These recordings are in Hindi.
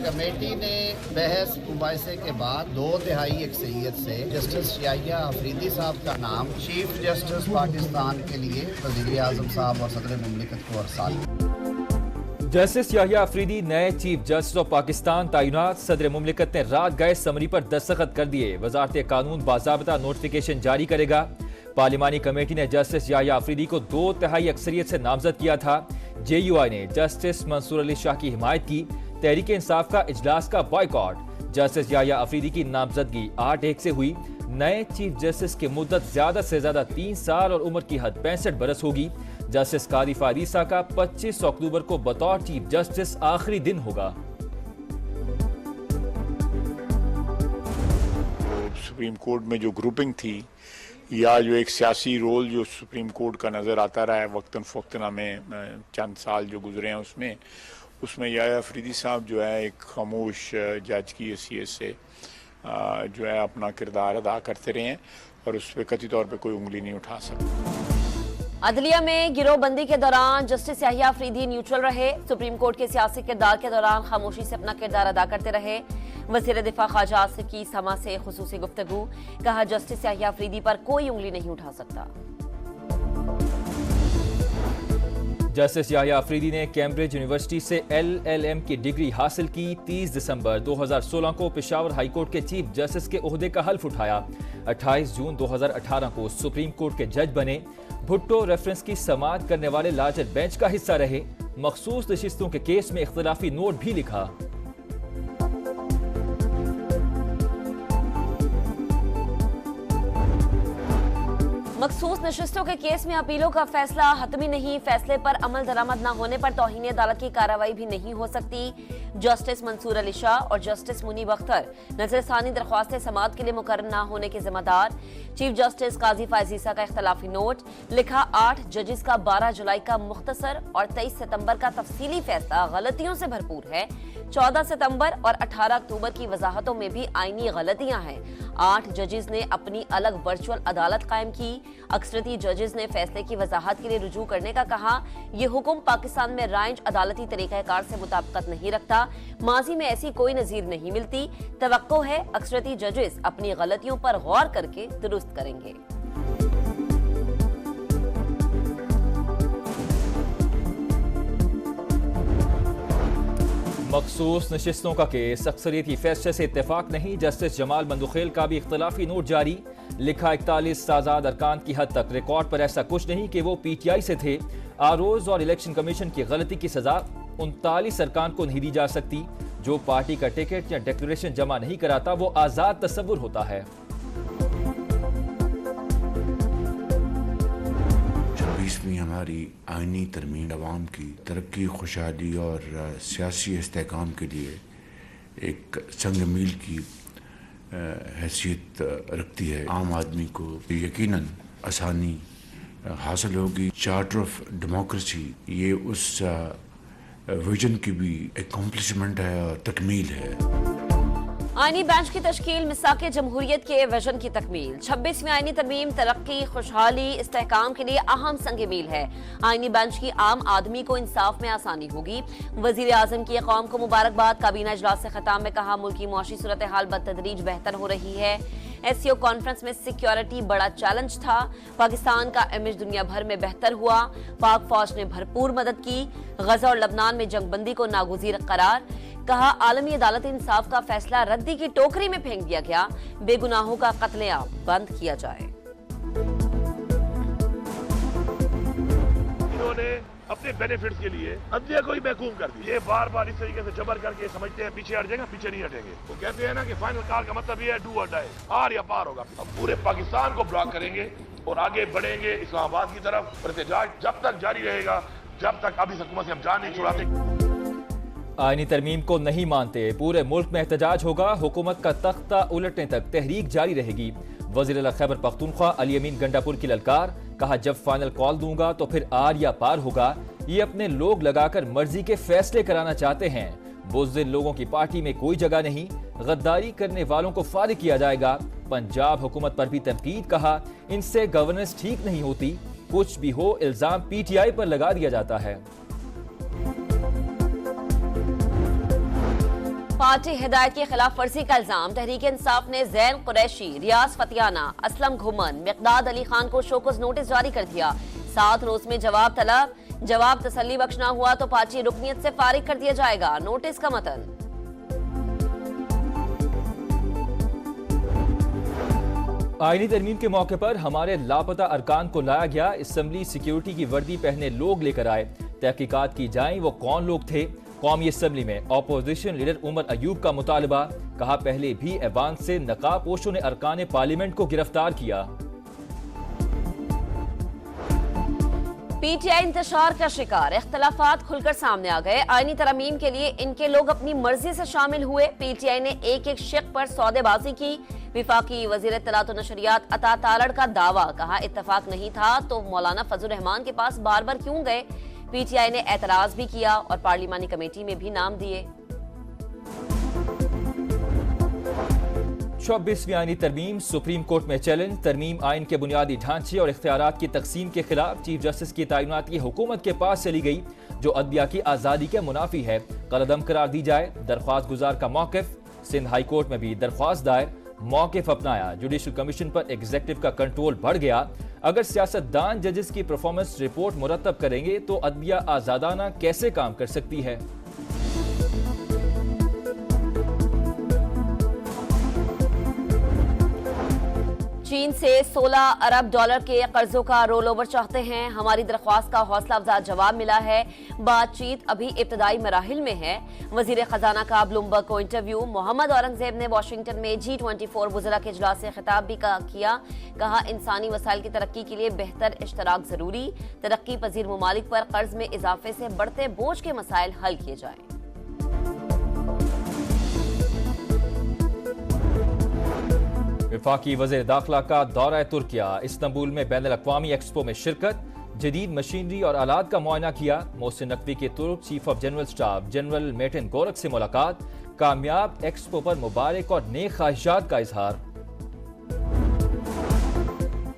कमेटी ने बहस मुबाहिसे के बाद 2/3 अक्सरियत से जस्टिस याहिया अफरीदी साहब का नाम चीफ जस्टिस पाकिस्तान के लिए वज़ीर आज़म साहब और सदर मुमलिकत को अरसाल। जस्टिस याहिया अफरीदी नए चीफ जस्टिस ऑफ पाकिस्तान तैनात। सदर मुमलिकत ने रात गए समरी पर दस्तखत कर दिए। वजारत कानून बाज़ाब्ता नोटिफिकेशन जारी करेगा। पार्लिमानी कमेटी ने जस्टिस याहिया अफरीदी को 2/3 अक्सरियत से नामजद किया था। JUI ने जस्टिस मंसूर अली शाह की हिमायत की। तहरीक इंसाफ का इजलास का बॉयकॉट। जस्टिस याहिया अफरीदी की नामजदगी 8/1 से हुई। नए चीफ जस्टिस की मुद्दत ज्यादा से ज्यादा 3 साल और उम्र की हद 65 बरस होगी। जस्टिस कादी फारीसा का 25 अक्टूबर को बतौर चीफ जस्टिस आखिरी दिन होगा। सुप्रीम कोर्ट में जो ग्रुपिंग थी या जो एक सियासी रोल जो सुप्रीम कोर्ट का नज़र आता रहा है वक्तन फ़वक्तना में चंद साल जो गुजरे हैं उसमें याहिया अफरीदी साहब जो है एक खामोश जज की हैसियत से जो है अपना किरदार अदा करते रहे हैं और उस पर कथित तौर पर कोई उंगली नहीं उठा सकता। अदलिया में गिरोहबंदी के दौरान जस्टिस याहिया अफरीदी न्यूट्रल रहे। सुप्रीम कोर्ट के सियासी किरदार के दौरान खामोशी से अपना किरदार अदा करते रहे। वज़ीर दिफा ख्वाजा आसिफ की समा से खुसूसी गुफ्तगू। कहा जस्टिस याहिया अफरीदी पर कोई उंगली नहीं उठा सकता। जस्टिस याहिया अफरीदी ने कैम्ब्रिज यूनिवर्सिटी से LLM की डिग्री हासिल की। 30 दिसंबर 2016 को पेशावर हाई कोर्ट के चीफ जस्टिस के ओहदे का हल्फ उठाया। 28 जून 2018 को सुप्रीम कोर्ट के जज बने। भुट्टो रेफरेंस की समाअत करने वाले लार्जर बेंच का हिस्सा रहे। मखसूस नशिस्तों के केस में इख्तिलाफी नोट भी लिखा। मखसूस नशिस्तों के केस में अपीलों का फैसला हतमी नहीं। फैसले पर अमल दरामद न होने पर तौहीन अदालत की कार्रवाई भी नहीं हो सकती। जस्टिस मंसूर अली शाह और जस्टिस मुनीब अख्तर नजरसानी दरख्वास्तें समाअत के लिए मुकर्रर न होने के जिम्मेदार। चीफ जस्टिस काजी फाजीसा का इख्तलाफी नोट लिखा। 8 जजेस का 12 जुलाई का मुख्तसर और 23 सितंबर का तफसीली फैसला गलतियों से भरपूर है। 14 सितंबर और 18 अक्टूबर की वजाहतों में भी आईनी गलतियां हैं। 8 जजेस ने अपनी अलग वर्चुअल अदालत कायम की। अक्सरती जजेस ने फैसले की वजाहत के लिए रुजू करने का कहा। ये हुक्म पाकिस्तान में राइंज अदालती तरीकाकार से मुताबिकत नहीं रखता। माजी में ऐसी कोई नजीर नहीं मिलती। तवक्को है अक्सरती जजेस अपनी गलतियों पर गौर करके दुरुस्त करेंगे। मखसूस नशिस्तों का केस अक्सरियती फैसले से इत्तेफाक नहीं। जस्टिस जमाल मंदुखेल का भी इख्तलाफी नोट जारी। लिखा 41 आजाद अरकान की हद तक रिकॉर्ड पर ऐसा कुछ नहीं कि वो PTI से थे। आरोज और इलेक्शन कमीशन की गलती की सजा 39 अरकान को नहीं दी जा सकती। जो पार्टी का टिकट या डिक्लेरेशन जमा नहीं कराता वो आजाद तस्वुर होता है। इसमें हमारी आइनी तरमीम अवाम की तरक्की, खुशहाली और सियासी इस्तेहकाम के लिए एक संग मील की हैसियत रखती है। आम आदमी को यकीनन आसानी हासिल होगी। चार्टर ऑफ डेमोक्रेसी ये उस विजन की भी एकम्प्लिशमेंट है और तकमील है। आईनी बेंच की तश्कील मिसाके जमहूरियत के विजन की तकमील। 26वीं आईनी तरमीम तरक्की, खुशहाली, इस्तेहकाम के लिए अहम संग मील है। आईनी बेंच की आम आदमी को इंसाफ में आसानी होगी। वजीर आजम की कौम को मुबारकबाद। काबीना इजलास से खिताब में कहा मुल्क की मुआशी सूरत हाल बतदरीज बेहतर हो रही है। SCO कॉन्फ्रेंस में सिक्योरिटी बड़ा चैलेंज था। पाकिस्तान का इमेज दुनिया भर में बेहतर हुआ। पाक फौज ने भरपूर मदद की। गजा और लबनान में जंगबंदी को नागुज़ीर करार। कहा आलमी अदालत इंसाफ का फैसला रद्दी की टोकरी में फेंक दिया गया। बेगुनाहों का कत्लेआम बंद किया जाए। इन्होंने अपने बेनिफिट्स के लिए अदलिया को ही महकूम कर दिया। ये बार बार इस तरीके से जबर करके समझते हैं पीछे हट जाएगा, पीछे नहीं हटेंगे। वो कहते हैं ना कि फाइनल कॉल का मतलब ये है डू और डाई, पार या पार होगा। अब पूरे पाकिस्तान को ब्लॉक करेंगे और आगे बढ़ेंगे इस्लामाबाद की तरफ। और एहतजाज जब तक जारी रहेगा, जब तक अभी हुकूमत से हम जान नहीं छुड़ाते। आईनी तरमीम को नहीं मानते, पूरे मुल्क में एहतजाज होगा। हुकूमत का तख्ता उलटने तक तहरीक जारी रहेगी। वज़ीर आला खैबर पख्तूनख्वा अली अमीन गंडापुर की ललकार। कहा जब फाइनल कॉल दूंगा तो फिर आर या पार होगा। ये अपने लोग लगाकर मर्जी के फैसले कराना चाहते हैं। बुज़दिल लोगों की पार्टी में कोई जगह नहीं। गद्दारी करने वालों को फारिग किया जाएगा। पंजाब हुकूमत पर भी तनकीद। कहा इनसे गवर्नेंस ठीक नहीं होती। कुछ भी हो इल्जाम PTI पर लगा दिया जाता है। पार्टी हिदायत की खिलाफ वर्जी का इल्जाम। तहरीक इंसाफ ने जैन कुरैशी, रियाज फतियाना, असलम घुमन, मिकदाद अली खान को शोकॉज नोटिस जारी कर दिया। 7 रोज में जवाब तलब। जवाब तसल्ली बख्श ना हुआ तो पार्टी रुकनियत से फारिग कर दिया जाएगा। नोटिस का मतन। आईनी तरमीम के मौके पर हमारे लापता अरकान को लाया गया। असेंबली सिक्योरिटी की वर्दी पहने लोग लेकर आए। तहकीकात की जाए वो कौन लोग थे। कौमी असेंबली में अपोजिशन लीडर उमर अयूब का मुतालबा। कहा पहले भी ऐवान से नकाबपोशों ने अरकान पार्लियामेंट को गिरफ्तार किया। पीटीआई इंतशार का शिकार। इख्तलाफात खुलकर सामने आ गए। आईनी तरमीम के लिए इनके लोग अपनी मर्जी से शामिल हुए। पीटीआई ने एक एक शिक पर सौदेबाजी की। विफाकी वजीर इत्तलात और नशरियात अता तालड़ का दावा। कहा इत्तफाक नहीं था तो मौलाना फजल रहमान के पास बार बार क्यों गए। पीटीआई ने एतराज भी किया और पार्लिमानी कमेटी में भी नाम दिए। 24वीं आईनी तरमीम सुप्रीम कोर्ट में चैलेंज। तरमीम आइन के बुनियादी ढांचे और इख्तियारात की तकसीम के खिलाफ चीफ जस्टिस की तैनात की हुकूमत के पास चली गई, जो अदलिया की आज़ादी के मुनाफी है। कलअदम करार दी जाए। दरख्वास्त गुजार का मौक़िफ। सिंध हाई कोर्ट में भी दरख्वास्त दायर। मौक़िफ अपनाया। जुडिशल कमीशन पर एग्जीक्यूटिव का कंट्रोल बढ़ गया। अगर सियासतदान जजेस की परफॉर्मेंस रिपोर्ट मुरतब करेंगे तो अदलिया आज़ादाना कैसे काम कर सकती है। चीन से 16 अरब डॉलर के कर्जों का रोल ओवर चाहते हैं। हमारी दरख्वास्त का हौसला अफजा जवाब मिला है। बातचीत अभी इब्तदाई मराहिल में है। वजीर खजाना का ब्लूमबर्ग को इंटरव्यू। मोहम्मद औरंगजेब ने वाशिंगटन में G24 वज़रा के इजलास से खिताब भी किया। कहा इंसानी वसाइल की तरक्की के लिए बेहतर इश्तराक जरूरी। तरक्की पजीर ममालिक पर कर्ज में इजाफे से बढ़ते बोझ के मसाइल हल किए जाएं। वफाकी वज़ीर दाखिला का दौरा तुर्किया। इस्तांबुल में बैनुल अक़वामी एक्सपो में शिरकत। जदीद मशीनरी और आलात का मुआयना किया। मोहसिन नकवी के तुर्क chief of general staff general mate in Gorakh से मुलाकात। कामयाब एक्सपो पर मुबारक और नेक ख्वाहिशात का इजहार।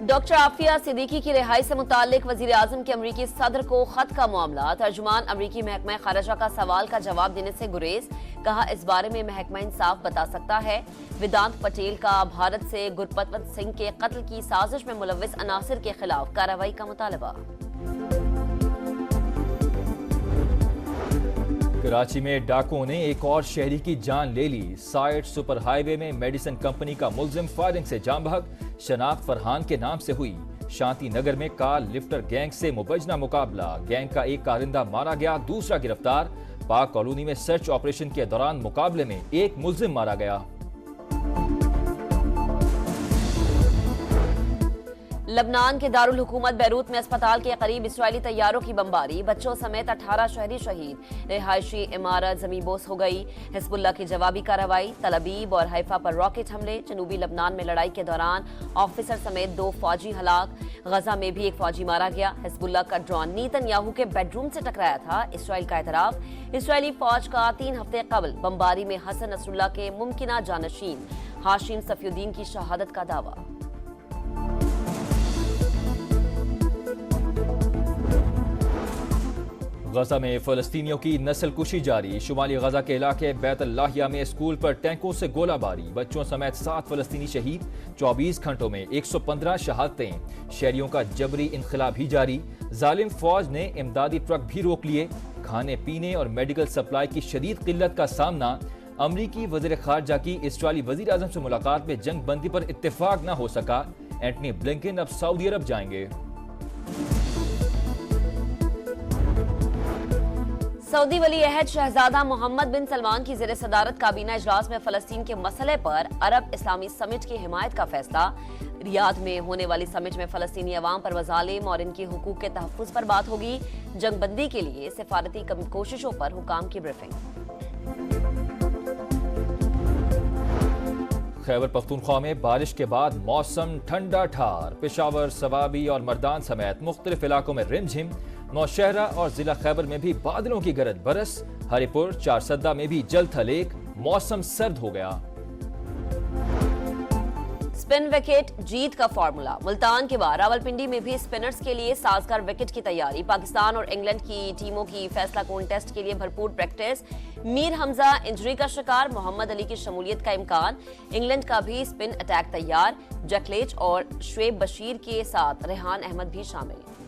डॉक्टर आफिया सिद्दीकी की रिहाई से मुताल्लिक वजीर आजम के अमरीकी सदर को खत का मामला। तर्जुमान अमरीकी महकमा खारजा का सवाल का जवाब देने से गुरेज। कहा इस बारे में महकमा इंसाफ बता सकता है। वेदांत पटेल का भारत से गुरपतवंत सिंह के कत्ल की साजिश में मुलव्विस अनासिर के खिलाफ कार्रवाई का मुतालबा। कराची में डाकुओं ने एक और शहरी की जान ले ली। साइड सुपर हाईवे में मेडिसिन कंपनी का मुल्जिम फायरिंग से जाम बहक। शनाख्त फरहान के नाम से हुई। शांति नगर में कार लिफ्टर गैंग से मुबजना मुकाबला। गैंग का एक कारिंदा मारा गया, दूसरा गिरफ्तार। पाक कॉलोनी में सर्च ऑपरेशन के दौरान मुकाबले में एक मुल्जिम मारा गया। लबनान के दारुल हुकूमत बैरूत में अस्पताल के करीब इस्राएली तैयारों की बमबारी। बच्चों समेत 18 शहरी शहीद। रिहायशी इमारत ज़मींबोस हो गई। हिजबुल्लाह की जवाबी कार्रवाई। तलबीब और हैफा पर रॉकेट हमले। जनूबी लबनान में लड़ाई के दौरान ऑफिसर समेत 2 फौजी हलाक। गजा में भी एक फौजी मारा गया। हिजबुल्लाह का ड्रोन नेतन्याहू के बेडरूम से टकराया था। इसराइल का एतराफ। इसराइली फौज का 3 हफ्ते कबल बमबारी में हसन नसरुल्लाह के मुमकिना जानशीन हाशिम सफीउद्दीन की शहादत का दावा। गजा में फलस्तीनियों की नस्ल कुशी जारी। शुमाली गजा के इलाके बैतुल्लाहिया में स्कूल पर टैंकों से गोलाबारी। बच्चों समेत 7 फलस्तीनी शहीद। 24 घंटों में 115 शहादतें। शहरियों का जबरी इनखला भी जारी। जालिम फौज ने इमदादी ट्रक भी रोक लिए। खाने पीने और मेडिकल सप्लाई की शदीद किल्लत का सामना। अमरीकी वज़ीर ख़ारजा की इस्राइली वज़ीर आज़म से मुलाकात में जंग बंदी पर इत्तेफाक न हो सका। एंटनी ब्लिंकन अब सऊदी अरब जाएंगे। सऊदी वली अहद शहजादा मोहम्मद बिन सलमान की ज़ेर सदारत काबीना इजलास में फलस्तीन के मसले पर अरब इस्लामी समिट की हिमायत का फैसला। रियाद में होने वाली समिट में फलस्तीनी अवाम पर वज़ालिम और इनके हुकूक के तहफ़्फ़ुज़ पर बात होगी। जंग बंदी के लिए सिफारती कोशिशों पर हुकाम की ब्रीफिंग। खैबर पख्तूनख्वा में बारिश के बाद मौसम ठंडा ठार। पेशावर, सवाबी और मर्दान समेत मुख्तलिफ इलाकों में रिमझिम। नौशहरा और जिला खैबर में भी बादलों की गरज बरस। हरिपुर, चारसद्दा में भी जल थलेक। मौसम सर्द हो गया। स्पिन विकेट जीत का फॉर्मूला। मुल्तान के बाद रावलपिंडी में भी स्पिनर्स के लिए साजगार विकेट की तैयारी। पाकिस्तान और इंग्लैंड की टीमों की फैसला कौन टेस्ट के लिए भरपूर प्रैक्टिस। मीर हमजा इंजरी का शिकार, मोहम्मद अली की शमूलियत का इम्कान। इंग्लैंड का भी स्पिन अटैक तैयार, जकलेच और शुएब बशीर के साथ रेहान अहमद भी शामिल।